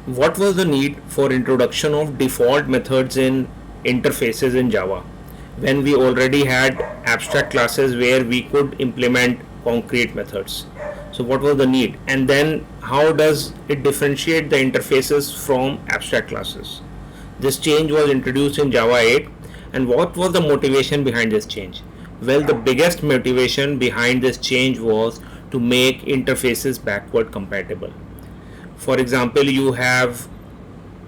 What was the need for introduction of default methods in interfaces in Java when we already had abstract classes where we could implement concrete methods? So what was the need, and then how does it differentiate the interfaces from abstract classes? This change was introduced in Java 8, and what was the motivation behind this change? Well, the biggest motivation behind this change was to make interfaces backward compatible. For example, you have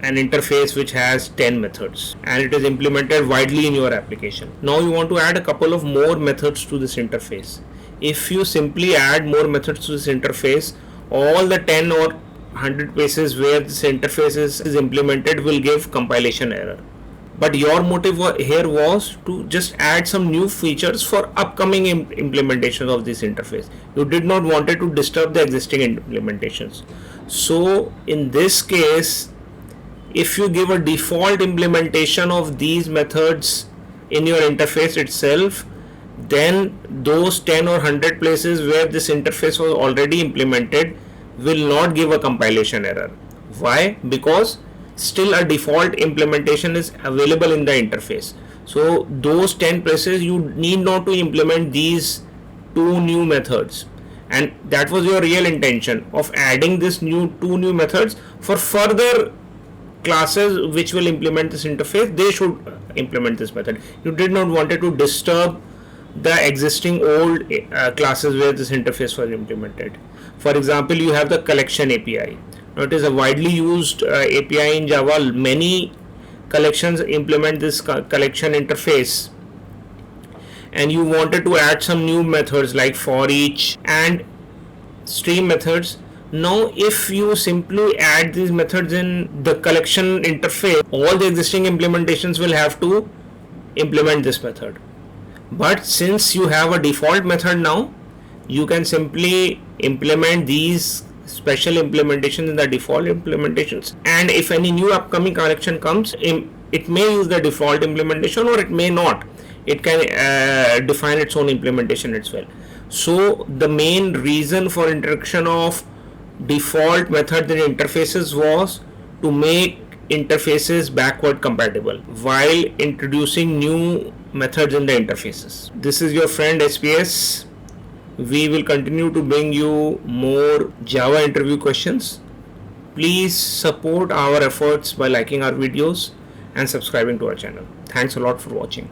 an interface which has 10 methods and it is implemented widely in your application. Now you want to add a couple of more methods to this interface. If you simply add more methods to this interface, all the 10 or 100 places where this interface is implemented will give compilation error. But your motive here was to just add some new features for upcoming implementations of this interface. You did not want to disturb the existing implementations. So in this case, if you give a default implementation of these methods in your interface itself, then those 10 or 100 places where this interface was already implemented will not give a compilation error. Why? Because still a default implementation is available in the interface. So those 10 places you need not to implement these two new methods, and that was your real intention of adding this two new methods for further classes which will implement this interface. They should implement this method. You did not want to disturb the existing old classes where this interface was implemented. For example, you have the collection API. Now, it is a widely used API in Java. Many collections implement this collection interface, and you wanted to add some new methods like for each and stream methods. Now, if you simply add these methods in the collection interface, all the existing implementations will have to implement this method. But since you have a default method now, you can simply implement these special implementations in the default implementations, and if any new upcoming collection comes, it may use the default implementation or it may not. It can define its own implementation as well. So the main reason for introduction of default methods in interfaces was to make interfaces backward compatible while introducing new methods in the interfaces. This is your friend SPS. We will continue to bring you more Java interview questions. Please support our efforts by liking our videos and subscribing to our channel. Thanks a lot for watching.